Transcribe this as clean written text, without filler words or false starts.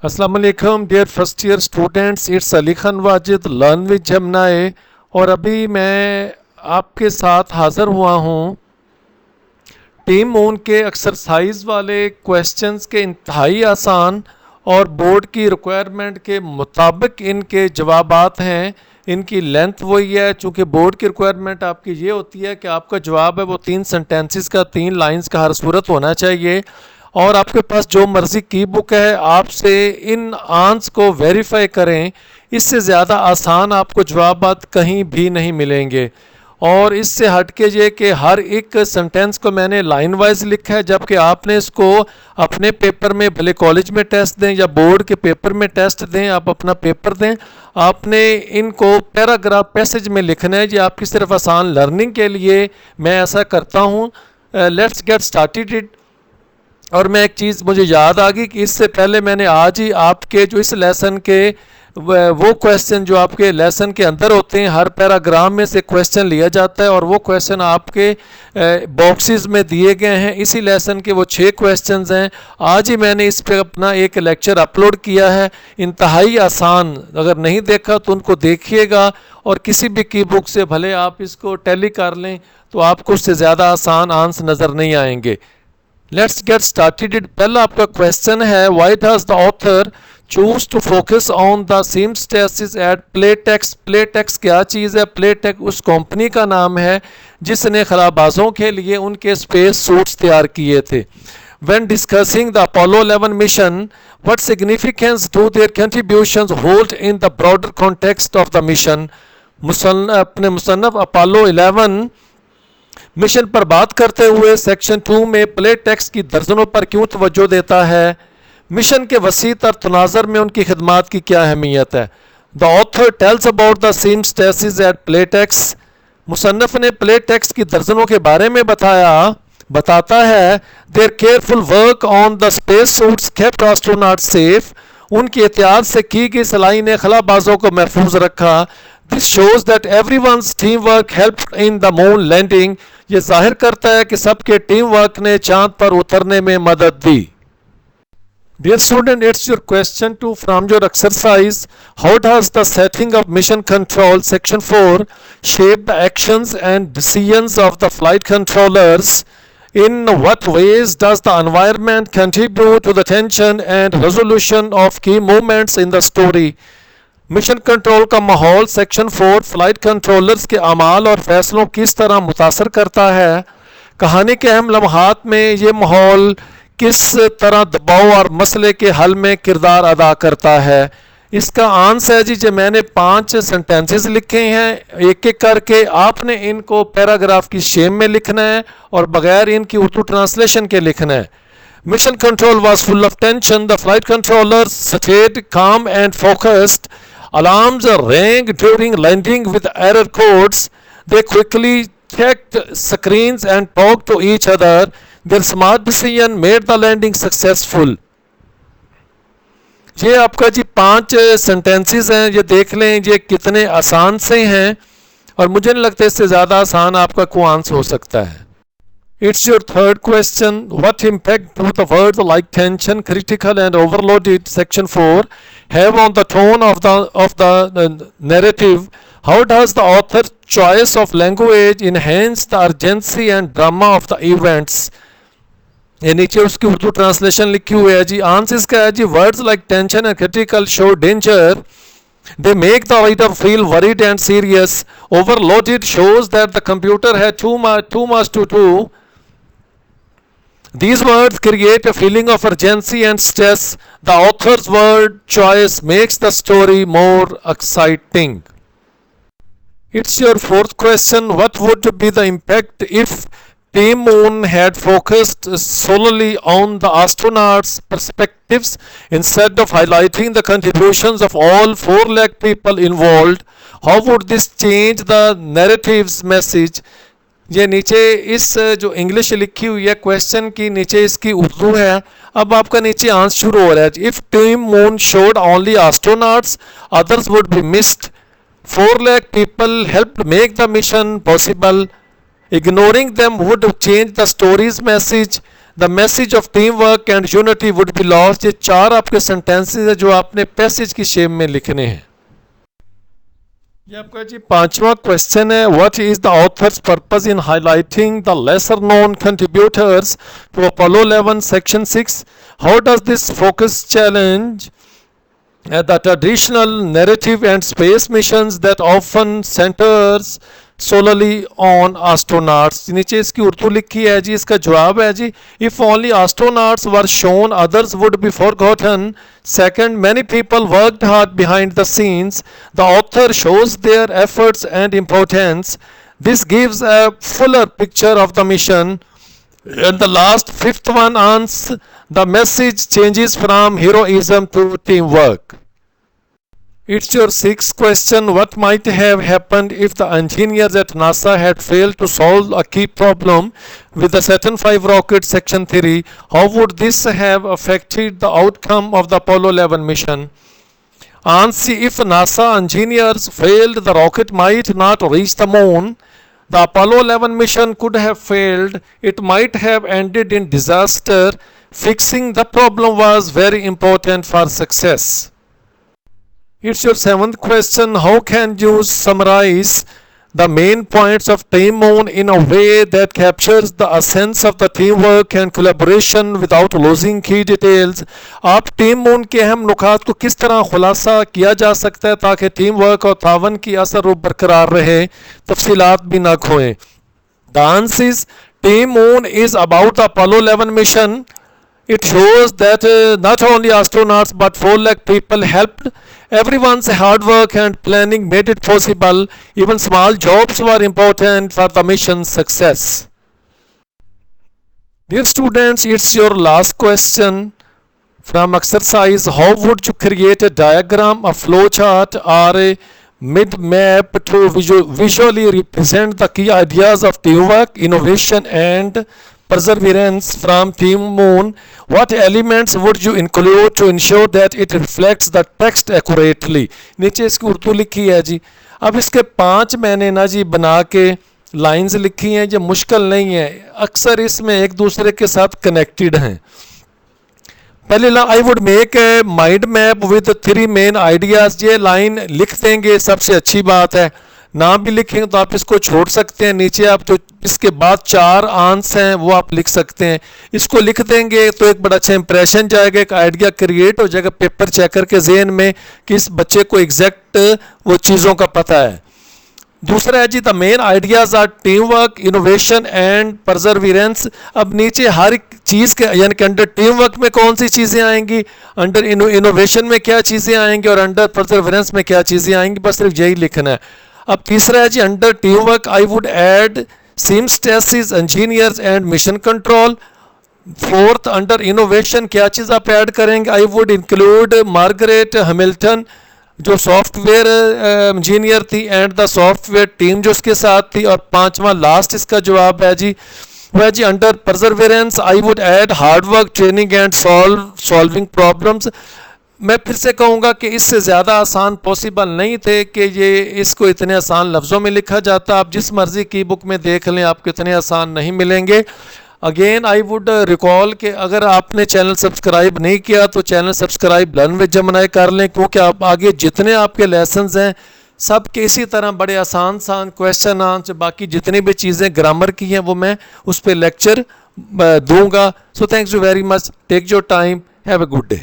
अस्सलाम वालेकुम dear first year students, it's Ali Khan Wajid learn with जमनाए। और अभी मैं आपके साथ हाज़िर हुआ हूँ टीम मून के एक्सरसाइज वाले क्वेश्चंस के इंतहाई आसान और बोर्ड की रिक्वायरमेंट के मुताबिक इनके जवाबात हैं। इनकी लेंथ वही है, चूँकि बोर्ड की रिक्वायरमेंट आपकी ये होती है कि आपका जवाब है वो 3 सेंटेंसेस का, 3 लाइंस का हर सूरत होना चाहिए। और आपके पास जो मर्ज़ी की बुक है, आपसे इन आंस को वेरीफाई करें। इससे ज़्यादा आसान आपको जवाबात कहीं भी नहीं मिलेंगे। और इससे हट के ये कि हर एक सेंटेंस को मैंने लाइन वाइज लिखा है, जबकि आपने इसको अपने पेपर में, भले कॉलेज में टेस्ट दें या बोर्ड के पेपर में टेस्ट दें, आप अपना पेपर दें, आपने इनको पैराग्राफ पैसेज में लिखना है। ये आपकी सिर्फ आसान लर्निंग के लिए मैं ऐसा करता हूँ। Let's get started it. और मैं एक चीज़ मुझे याद आ गई कि इससे पहले मैंने आज ही आपके जो इस लेसन के वो क्वेश्चन जो आपके लेसन के अंदर होते हैं, हर पैराग्राफ में से क्वेश्चन लिया जाता है और वो क्वेश्चन आपके बॉक्सेस में दिए गए हैं। इसी लेसन के वो 6 क्वेश्चंस हैं। आज ही मैंने इस पे अपना एक लेक्चर अपलोड किया है, इंतहाई आसान। अगर नहीं देखा तो उनको देखिएगा, और किसी भी की बुक से भले आप इसको टैली कर लें तो आपको उससे ज़्यादा आसान आंसर नज़र नहीं आएंगे। Let's get started. पहला आपका क्वेश्चन है, why does the author choose to focus on the seamstresses at Playtex. Playtex क्या चीज़ है? प्लेटेक्स उस कंपनी का नाम है जिसने खलाबाजों के लिए उनके स्पेस सूट्स तैयार किए थे। When discussing the Apollo 11 mission, what significance do their contributions hold in the broader context of the mission? अपने मुसन्नफ अपोलो 11 मिशन पर बात करते हुए सेक्शन 2 में प्ले टेक्स्ट की दर्जनों पर क्यों तवज्जो देता है? मिशन के वसी तर तनाज़र में उनकी खिदमात की क्या अहमियत है? The author tells about the seamstresses at Playtex. मुसन्नफ ने प्ले टेक्स्ट की दर्जनों के बारे में बताता है their careful work on the space suits kept astronaut safe. उनकी एहतियात से की गई सलाई ने खलाबाजों को महफूज रखा। This shows that everyone's team work helped in the moon landing. ये जाहिर करता है कि सबके टीम वर्क ने चांद पर उतरने में मदद दी। Dear student, it's your question 2 from your exercise. How does the setting of mission control section 4 shape the actions and decisions of the flight controllers? In what ways does the environment contribute to the tension and resolution of key moments in the story? Mission control का माहौल section 4 flight controllers के अमाल और फैसलों किस तरह मुतासर करता है? कहानी के अहम लम्हात में ये माहौल किस तरह दबाव और मसले के हल में किरदार अदा करता है? इसका आंसर है जी, जो मैंने 5 सेंटेंसेस लिखे हैं, एक एक करके आपने इनको पैराग्राफ की शेप में लिखना है और बगैर इनकी उर्दू ट्रांसलेशन के लिखना है। Mission control was full of tension. The flight controllers stayed calm and focused. Alarms rang during landing with error codes. They quickly checked screens and talked to each other. Their smart decision made the landing successful. ये आपका जी 5 sentences हैं, ये देख लें ये कितने आसान से हैं, और मुझे नहीं लगता इससे ज़्यादा आसान आपका कोई आंसर हो सकता है। It's your third question. What impact do the words like tension, critical and overloaded section 4 have on the tone of the narrative? How does the author's choice of language enhance the urgency and drama of the events? ये नीचे उसकी Urdu translation लिखी हुई है जी। Answer इसका है जी, words like tension and critical show danger. They make the writer feel worried and serious. Overloaded shows that the computer had too much to do. These words create a feeling of urgency and stress. The author's word choice makes the story more exciting. It's your fourth question. What would be the impact if Team Moon had focused solely on the astronauts' perspectives instead of highlighting the contributions of all 4 lakh people involved? How would this change the narrative's message? ये नीचे इस जो English लिखी हुई है question की, नीचे इसकी उर्दू है। अब आपका नीचे आंसर शुरू हो रहा है, if team moon showed only astronauts others would be missed. 4 lakh people helped make the mission possible. Ignoring them would change the story's message. the message of teamwork and unity would be lost. یہ 4 آپ کے sentences ہیں جو آپ نے passage کی shape میں لکھنے ہیں. یہ آپ کا جی 5واں question ہے. What is the author's purpose in highlighting the lesser known contributors to Apollo 11 Section 6? How does this focus challenge the traditional narrative and space missions that often centers solely on astronauts? نیچے اس کی اردو لکھی ہے جی, اس کا جواب ہے جی, if only astronauts were shown, others would be forgotten. Second, many people worked hard behind the scenes. The author shows their efforts and importance. This gives a fuller picture of the mission. And the last, 5th one, the message changes from heroism to teamwork. It's your 6th question. What might have happened if the engineers at NASA had failed to solve a key problem with the Saturn V rocket Section 3? How would this have affected the outcome of the Apollo 11 mission? Answer: if NASA engineers failed, the rocket might not reach the moon. The Apollo 11 mission could have failed. It might have ended in disaster. Fixing the problem was very important for success. It's your 7th question. How can you summarize the main points of Team Moon in a way that captures the essence of the teamwork and collaboration without losing key details? آپ team مون کے اہم نکات کو کس طرح خلاصہ کیا جا سکتا ہے تاکہ ٹیم ورک اور تعاون کی اثر و برقرار رہے, تفصیلات بھی نہ کھوئیں. The answer is Team Moon is about the Apollo 11 mission. It shows that not only astronauts but 4 lakh people helped. Everyone's hard work and planning made it possible. Even small jobs were important for the mission's success. Dear students, it's your last question from exercise. How would you create a diagram, a flow chart, or a map to visually represent the key ideas of teamwork, innovation, and perseverance from Team Moon? What elements would you include to ensure that it reflects the text accurately? نیچے اس کی اردو لکھی ہے جی. اب اس کے 5 میں نے نا جی بنا کے لائنز لکھی ہیں. یہ مشکل نہیں ہے, اکثر اس میں ایک دوسرے کے ساتھ کنیکٹڈ ہیں. پہلے I would make a mind map with 3 main ideas. یہ لائن لکھ دیں گے, سب سے اچھی بات ہے. نام بھی لکھیں گے تو آپ اس کو چھوڑ سکتے ہیں. نیچے آپ جو اس کے بعد 4 آنس ہیں وہ آپ لکھ سکتے ہیں. اس کو لکھ دیں گے تو ایک بڑا اچھا امپریشن جائے گا, ایک آئیڈیا کریٹ ہو جائے گا پیپر چیکر کے ذہن میں کہ اس بچے کو ایگزیکٹ وہ چیزوں کا پتہ ہے. دوسرا ہے جی the main ideas are teamwork, innovation and perseverance. اب نیچے ہر ایک چیز کے یعنی کہ انڈر ٹیم ورک میں کون سی چیزیں آئیں گی, انڈر انوویشن میں کیا چیزیں آئیں گی, اور انڈر پرزرویرنس میں کیا چیزیں آئیں گی. بس صرف یہی لکھنا ہے. اب تیسرا ہے جی under teamwork I would add seamstresses, engineers and mission control. 4th under innovation کیا چیز آپ ایڈ کریں گے, I would include Margaret Hamilton جو سافٹ ویئر انجینئر تھی and the software team جو اس کے ساتھ تھی. اور 5واں لاسٹ اس کا جواب ہے جی وہ ہے جی under perseverance I would add hard work, training and solving problems. میں پھر سے کہوں گا کہ اس سے زیادہ آسان پاسبل نہیں تھے کہ یہ اس کو اتنے آسان لفظوں میں لکھا جاتا. آپ جس مرضی کی بک میں دیکھ لیں آپ کو اتنے آسان نہیں ملیں گے. اگین آئی ووڈ ریکال کہ اگر آپ نے چینل سبسکرائب نہیں کیا تو چینل سبسکرائب لرن وتھ جمنائی کر لیں, کیونکہ آپ آگے جتنے آپ کے لیسنز ہیں سب کے اسی طرح بڑے آسان کویسچن آنسر, باقی جتنی بھی چیزیں گرامر کی ہیں وہ میں اس پہ لیکچر دوں گا. So thanks you very much, take your time, have a good day.